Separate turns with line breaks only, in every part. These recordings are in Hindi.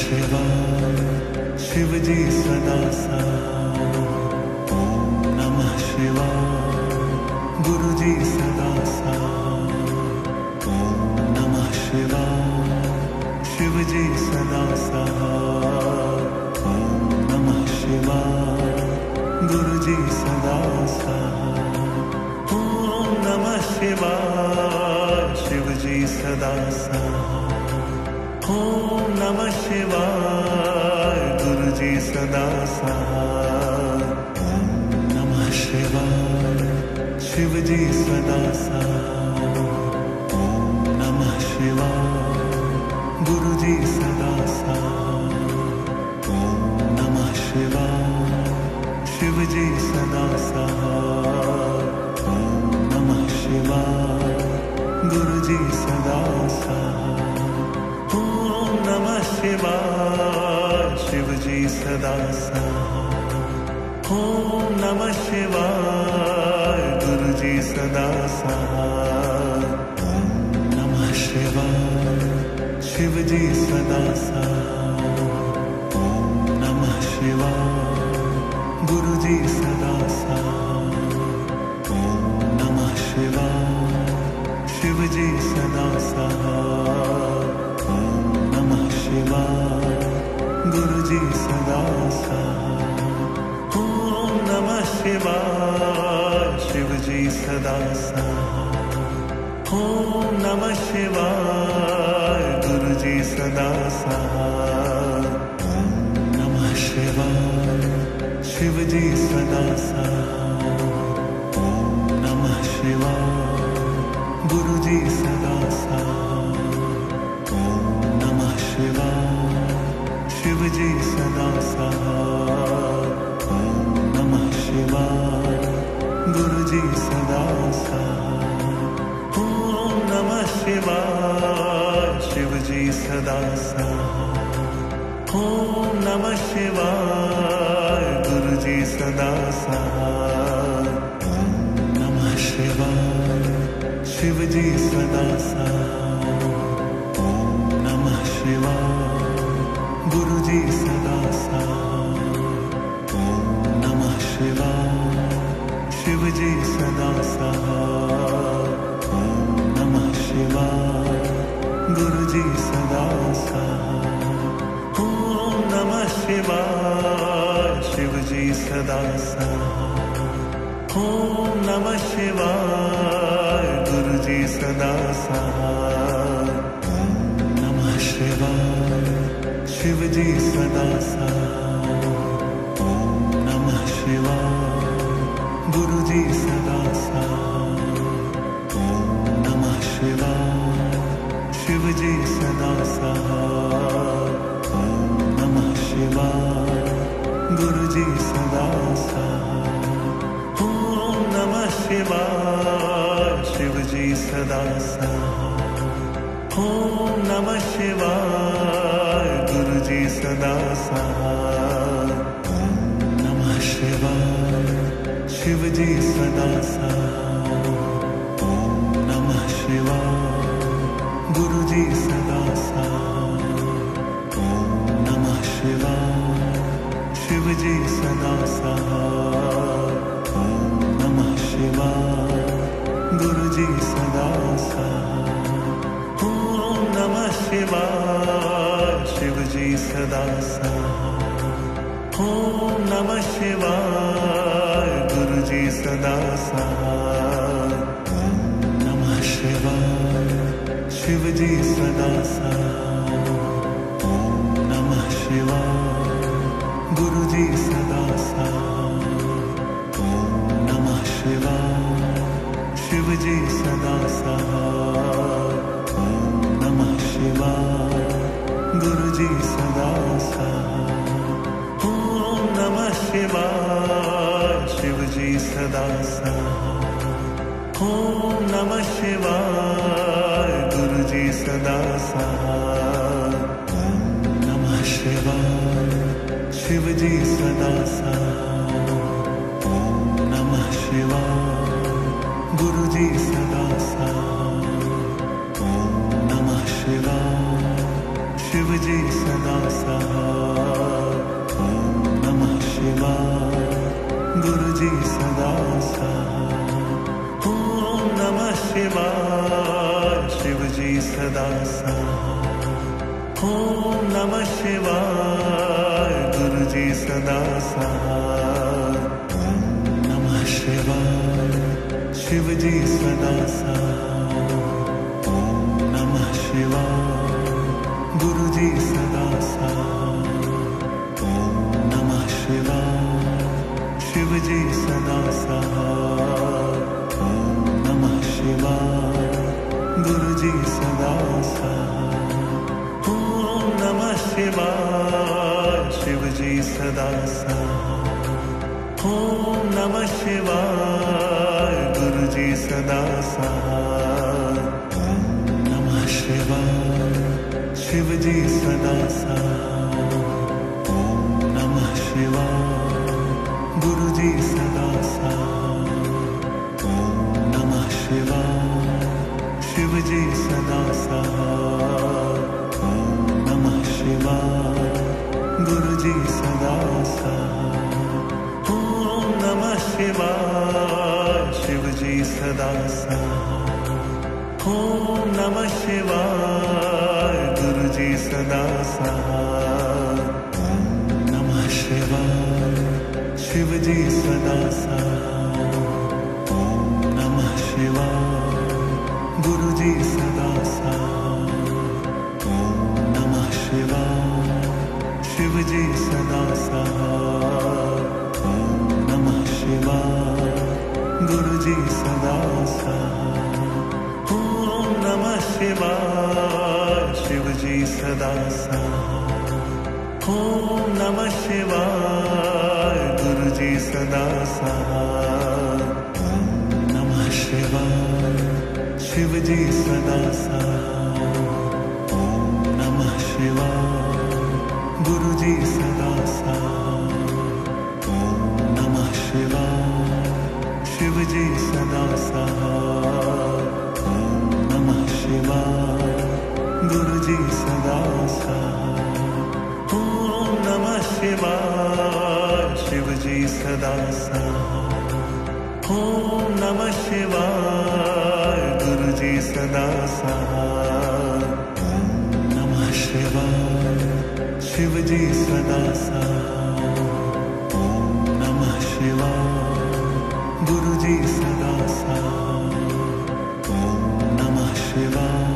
शिवाय शिव जी सदा साथ। ओम नमः शिवाय गुरु जी सदा साथ। ओम नमः शिवाय शिव जी सदा साथ। ओम नमः शिवाय गुरु जी सदा साथ। ओम नमः शिवाय शिव जी सदा साथ। ओम नमः शिवाय गुरु जी सदा साथ। ओम नमः शिवाय शिव जी सदा साथ। ओम नमः शिवाय गुरु जी सदा साथ। ओम नमः शिवाय शिव जी सदा साथ। ओम नमः शिवाय गुरु जी सदा साथ। ओम नमः शिवाय शिव जी सदा साथ। ओम नमः शिवाय गुरु जी सदा साथ। ओम नमः शिवाय शिव जी सदा साथ। ओम नमः शिवाय गुरु जी सदा साथ। ओम नमः शिवाय शिव जी सदा साथ। ओम नमः शिवाय गुरु जी सदा साथ। ओम नमः शिवाय शिव जी सदा साथ। ओम नमः शिवाय गुरु जी सदा साथ। ओम नमः शिवाय शिव जी सदा साथ। ओम नमः शिवाय गुरु जी सदा साथ। ओम नमः शिवाय शिव जी सदा साथ। ओम नमः शिवाय गुरु जी सदा साथ। ओम नमः शिवाय शिव जी सदा साथ। ओम नमः शिवाय गुरु जी सदा साथ। ओम नमः शिवाय शिव जी सदा साथ। ओम नमः शिवाय गुरु जी सदा साथ। ओम नमः शिवाय शिव जी सदा साथ। ओम नमः शिवाय गुरु जी सदा साथ। ओम नमः शिवाय शिव जी सदा साथ। ओम नमः शिवाय गुरु जी सदा साथ। ओम नमः शिवाय शिव जी सदा साथ। ओम नमः शिवाय गुरु जी सदा साथ। ओम नमः शिवाय शिव जी सदा साथ। ओम नमः शिवाय गुरु जी सदा साथ। ओम नमः शिवाय शिव जी सदा साथ। ओम नमः शिवाय गुरु जी सदा साथ। ओम नमः शिवाय शिव जी सदा साथ। ओम नमः शिवाय गुरु जी सदा साथ। ओम नमः शिवाय शिव जी सदा साथ। ओम नमः शिवाय गुरु जी सदा साथ। ओम नमः शिवाय शिव जी सदा साथ। ओम नमः शिवाय गुरु जी सदा साथ। ओम नमः शिवाय शिव जी सदा साथ। ओम नमः शिवाय गुरु जी सदा साथ। ओम नमः शिवाय शिव जी सदा साथ। ओम नमः शिवाय गुरु जी सदा साथ। ओम नमः शिवाय शिव जी सदा साथ। ओम नमः शिवाय गुरु जी सदा साथ। ओम नमः शिवाय शिव जी सदा साथ। ओम नमः शिवाय गुरु जी सदा साथ। ओम नमः शिवाय शिव जी सदा सहाय। ओम नमः शिवाय गुरु जी सदा सहाय। ओम नमः शिवाय शिव जी सदा सहाय। ओम नमः शिवाय गुरु जी सदा सहाय। ओम नमः शिवाय शिव जी सदा सहाय। ओम नमः शिवाय गुरु जी सदा सहाय। ओम नमः शिवाय शिव जी सदा सहाय। ओम नमः शिवाय गुरु जी सदा सहाय। ओम नमः शिवाय शिव जी सदा सहाय। ओम नमः शिवाय गुरु जी सदा सहाय। ओम नमः शिवाय शिव जी सदा सहाय। ओम नमः शिवाय गुरु जी सदा सहाय। ओम नमः शिवाय शिव जी सदा सहाय। ओम नमः शिवाय गुरु जी सदा सहाय। ओम नमः शिवाय शिव जी सदा सहाय। ओम नमः शिवाय गुरु जी सदा सहाय। ओम नमः शिवाय शिव जी सदा सहाय। ओम नमः शिवाय गुरु जी सदा सहाय। ओम नमः शिवाय शिव जी सदा सहाय। ओम नमः शिवाय गुरु जी सदा सहाय। ओम नमः शिवाय शिव जी सदा सहाय। ओम नमः शिवाय गुरु जी सदा सहाय। ओम नमः शिवाय शिव जी सदा सहाय। ओम नमः शिवाय गुरु जी सदा सहाय। ओम नमः शिवाय शिव जी सदा सहाय। ओम नमः शिवाय गुरु जी सदा सहाय। ओम नमः शिवाय शिव जी सदा सहाय। ओम नमः शिवाय गुरु जी सदा सहाय। ओम नमः शिवाय शिव जी सदा सहाय। ओम नमः शिवाय गुरु जी सदा सहाय। ओम नमः शिवाय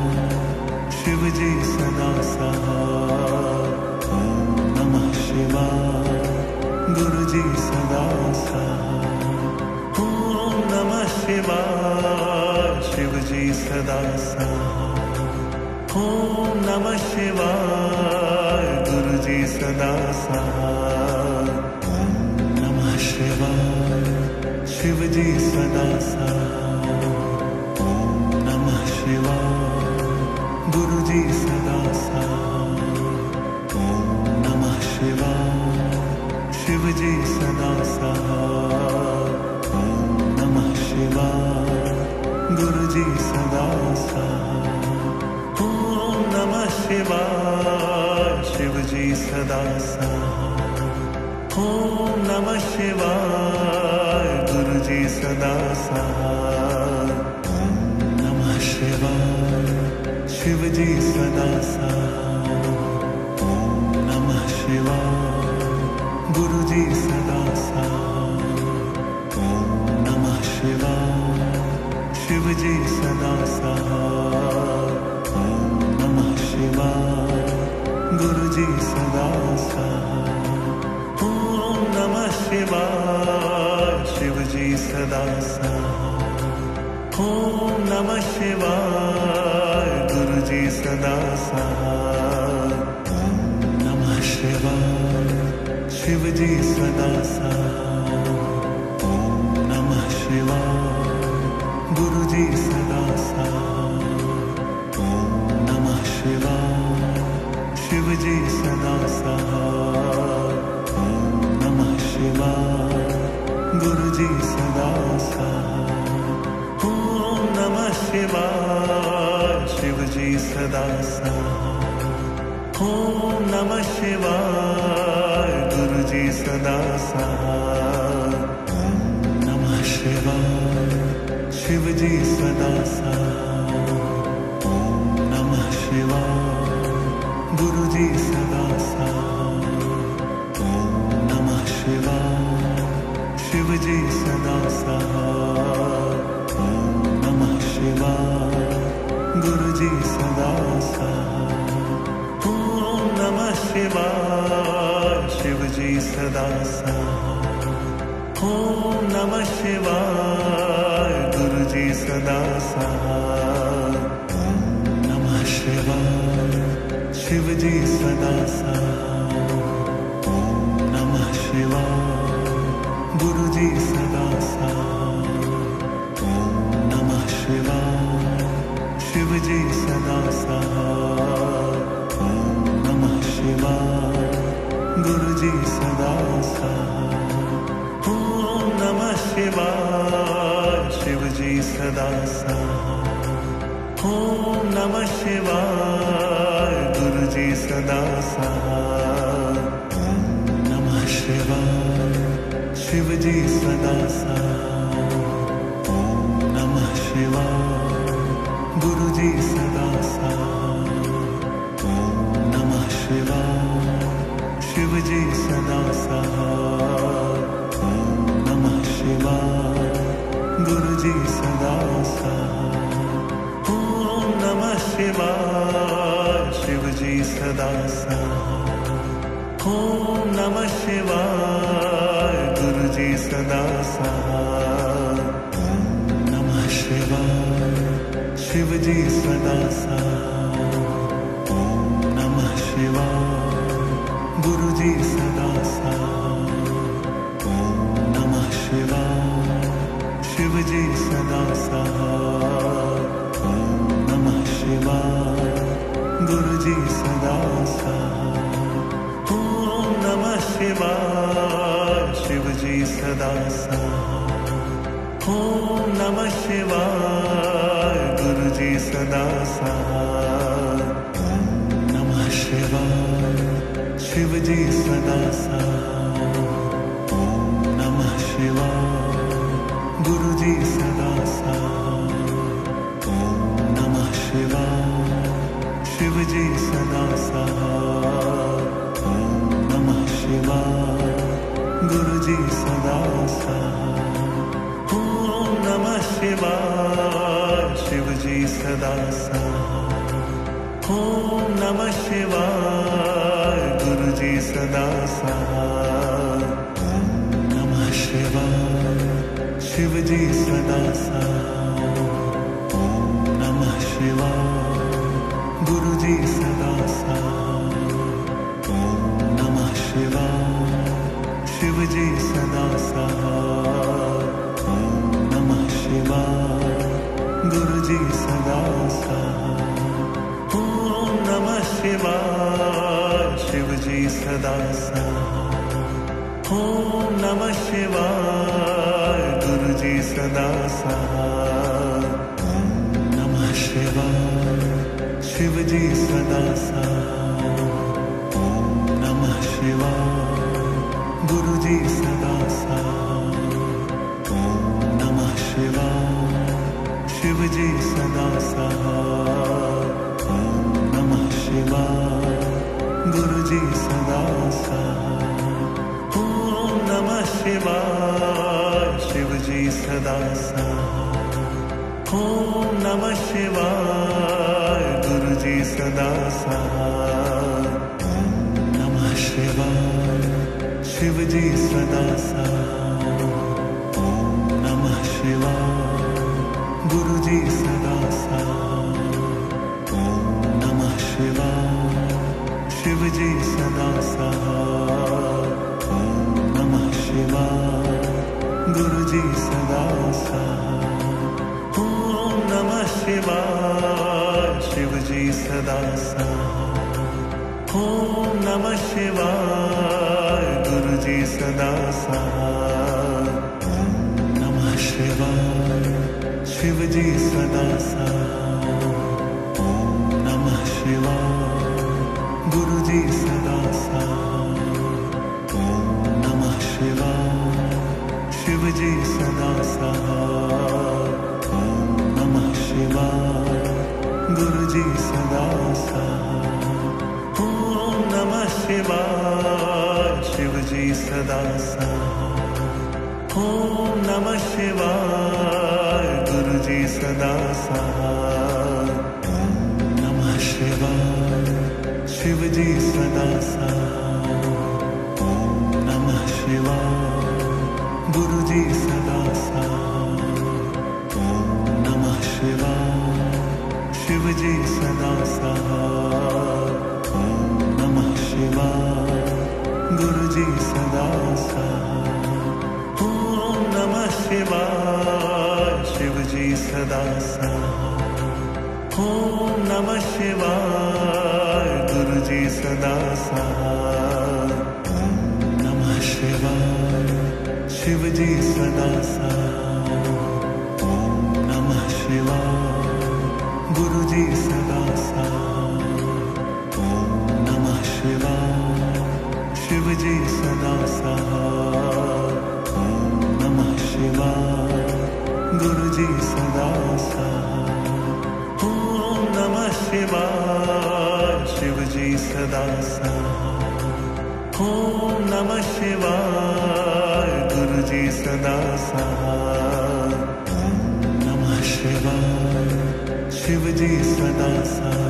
शिव जी सदा सहाय। ओम नमः शिवाय गुरु जी सदा सहाय। ओम नमः शिवाय शिव जी सदा सहाय। ओम नमः शिवाय गुरु जी सदा सहाय। ओम नमः शिवाय शिव जी सदा सहाय। ओम नमः शिवाय गुरु जी सदा सहाय। ओम नमः शिवाय शिव जी सदा सहाय। ओम नमः शिवाय गुरु जी सदा सहाय। ओम नमः शिवाय शिव जी सदा सहाय। ओम नमः शिवाय गुरु जी सदा सहाय। ओम नमः शिवाय शिव जी सदा सहाय। ओम नमः शिवाय गुरु जी सदा सहाय। ओम नमः शिवाय शिव जी सदा सहाय। ओम नमः शिवाय गुरु जी सदा सहाय। ओम नमः शिवाय शिव जी सदा सहाय। ओम नमः शिवाय गुरु जी सदा सहाय। ओम नमः शिवाय शिव जी सदा सहाय। ओम नमः शिवाय गुरु जी सदा सहाय। ओम नमः शिवाय शिव जी सदा सहाय। ओम नमः शिवाय गुरु जी सदा सहाय। ओम नमः शिवाय शिव जी सदा सहाय। ओम नमः शिवाय गुरु जी सदा सहाय ओम नमः शिवाय शिव जी सदा सहाय ओम नमः शिवाय गुरु जी सदा सहाय ओम नमः शिवाय शिव जी सदा सहाय ओम नमः शिवाय गुरु जी सदा सहाय ओम नमः शिवाय शिव जी सदा सहाय ओम नमः शिवाय गुरु जी सदा सहाय ओम नमः शिवाय शिव जी सदा सहाय ओम नमः शिवाय गुरु जी सदा सहाय ओम नमः शिवाय शिव जी सदा सहाय ओम नमः शिवाय गुरु जी सदा सहाय ओम नमः शिवाय शिव जी सदा सहाय ओम नमः शिवाय गुरु जी सदा सहाय ओम नमः शिवाय शिव जी सदा सहाय ओम नमः शिवाय गुरु जी सदा सहाय ओम नमः शिवाय शिव जी सदा सहाय ओम नमः शिवाय गुरु जी सदा सहाय ओम नमः शिवाय शिव जी सदा सहाय ओम नमः शिवाय गुरु जी सदा सहाय ओम नमः शिवाय शिव जी सदा सहाय ओम नमः शिवाय गुरु जी सदा सहाय ओम नमः शिवाय शिव जी सदा सहाय ओम नमः शिवाय गुरु जी सदा सहाय ओम नमः शिवाय शिव जी सदा सहाय ओम नमः शिवाय गुरु जी सदा सहाय ओम नमः शिवाय शिव जी सदा सहाय ओम नमः शिवाय गुरु जी सदा सहाय ओम नमः शिवाय शिव जी सदा सहाय ओम नमः शिवाय गुरु जी सदा सहाय ओम नमः शिवाय शिव जी सदा सहाय ओम नमः शिवाय गुरु जी सदा सहाय ओम नमः शिवाय शिव जी सदा सहाय ओम नमः शिवाय गुरु जी सदा सहाय ओम नमः शिवाय शिव जी सदा सहाय ओम नमः शिवाय गुरु जी सदा सहाय ओम नमः शिवाय शिव जी सदा सहाय ओम नमः शिवाय गुरु जी सदा सहाय ओम नमः शिवाय शिव जी सदा सहाय ओम नमः शिवाय गुरु जी सदा सहाय ओम नमः शिवाय शिव जी सदा सहाय ओम नमः शिवाय गुरु जी सदा सहाय ओम नमः शिवाय शिव जी सदा सहाय ओम नमः शिवाय गुरु जी सदा सहाय ओम नमः शिवाय शिव जी सदा सहाय ओम नमः शिवाय गुरु जी सदा सहाय ओम नमः शिवाय शिव जी सदा सहाय ओम नमः शिवाय गुरु जी सदा सहाय ओम नमः शिवाय शिव जी सदा सहाय ओम नमः शिवाय गुरु जी सदा सहाय ओम नमः शिवाय शिव जी सदा सहाय ओम नमः शिवाय गुरु जी सदा साथ। ओम नमः शिवाय शिव जी सदा साथ। ओम नमः शिवाय गुरु जी सदा साथ। ओम नमः शिवाय शिव जी सदा साथ। ओम नमः शिवाय गुरु जी सदा साथ। ओम नमः शिवाय शिव जी सदा साथ। ओम नमः शिवाय गुरु जी सदा साथ। ओम नमः शिवाय शिव जी सदा साथ। ओम नमः शिवाय गुरु जी सदा साथ। ओम नमः शिवाय शिव जी सदा साथ। ओम नमः शिवाय गुरु जी सदा साथ। ओम नमः शिवाय शिव जी सदा साथ। ओम नमः शिवाय गुरु जी सदा साथ। ओम नमः शिवाय शिव जी सदा साथ। ओम नमः शिवाय गुरु जी सदा साथ। ओम नमः शिवाय शिव जी सदा साथ। ओम नमः शिवाय गुरु जी सदा साथ। ओम नमः शिवाय शिव जी सदा साथ।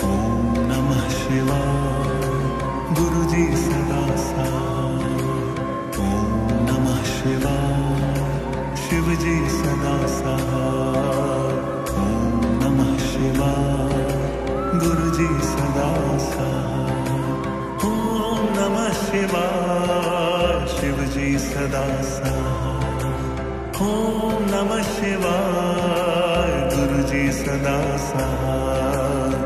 ओम नमः शिवाय गुरु जी सदा साथ। ओम नमः शिवाय शिव जी सदा साथ। ओम नमः शिवाय गुरु जी सदा साथ। ओम नमः शिवाय शिव जी सदा साथ। ओम नमः शिवाय गुरु जी सदा साथ। ओम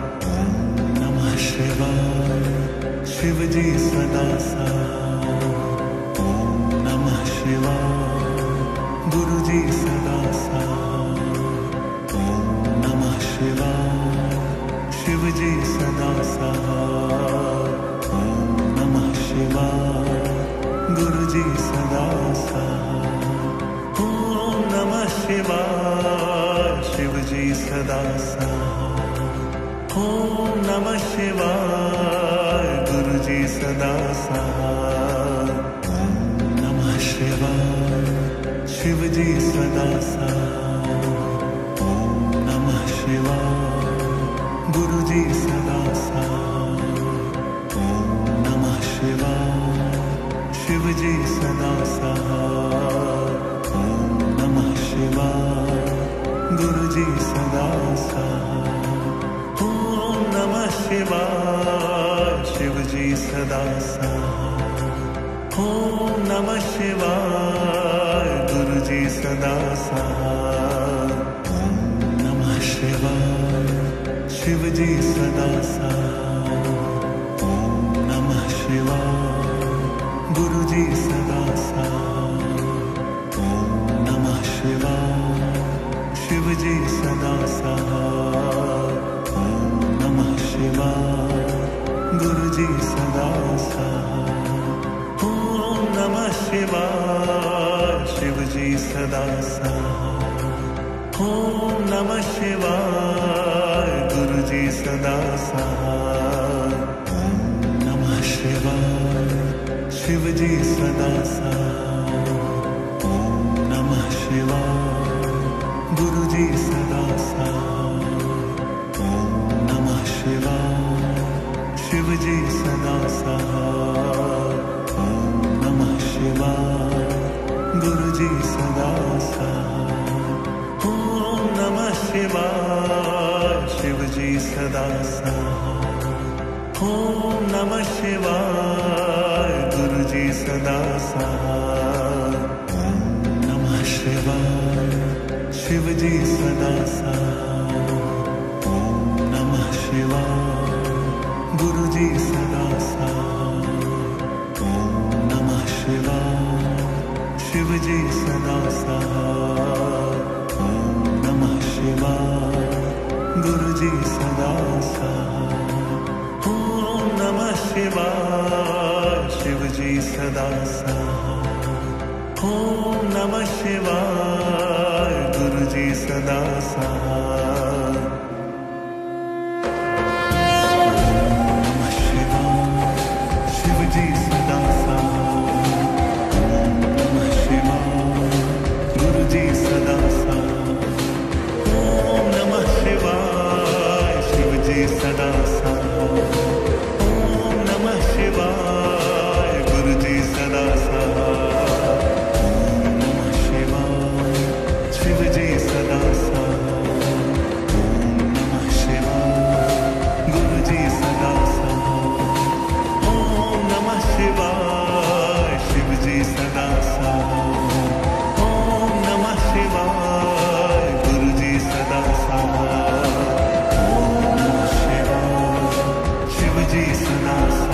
नमः शिवाय शिव जी सदा साथ। ओम नमः शिवाय गुरु जी सदा साथ। ओम नमः शिवाय शिव जी सदा साथ। ओम नमः शिवाय गुरु जी सदा साथ। ओम नमः शिवाय शिव जी सदा साथ। ओम नमः शिवाय गुरु जी सदा साथ। ओम नमः शिवाय शिव जी सदा साथ। ओम नमः शिवाय गुरु जी सदा साथ। ओम नमः शिवाय शिव जी सदा साथ। ओम नमः शिवाय गुरु जी सदा साथ। ओम नमः शिवाय शिव जी सदा साथ। ओम नमः शिवाय गुरु जी सदा साथ। ओम नमः शिवाय शिव जी सदा साथ। ओम नमः शिवाय गुरु जी सदा साथ। ओम नमः शिवाय शिव जी सदा साथ। ओम नमः शिवाय गुरु जी सदा साथ। ओम नमः शिवाय शिव जी सदा साथ। ओम नमः शिवाय गुरु जी सदा साथ। ओम नमः शिवाय शिव जी सदा साथ। ओम नमः शिवाय गुरु जी सदा साथ। ओम नमः शिवाय शिव जी सदा साथ। ओम नमः शिवाय गुरु जी सदा साथ। ओम नमः शिवाय शिव जी सदा साथ। ओम नमः शिवाय गुरु जी सदा साथ। ओम नमः शिवाय शिव जी सदा साथ। ओम नमः शिवाय गुरु जी सदा साथ। ओम नमः शिवाय शिव जी सदा साथ। ओम नमः शिवाय गुरु जी सदा साथ। शिवाय शिवजी सदा सहाय ओम नमः शिवाय गुरुजी सदा सहाय शिवजी सदा सहाय ओम नमः शिवाय गुरुजी सदा सहाय ओम नमः शिवाय शिवजी सदा सहाय ओम नमः शिवाय गुरुजी सदा सहाय ओम नमः शिवाय शिवजी सदा सहाय ओम नमः शिवाय गुरुजी सदा सहाय ओम नमः शिवाय शिवजी सदा सहाय ओम नमः शिवाय गुरुजी सदा सहाय ओम नमः शिवाय शिवजी सदा सहाय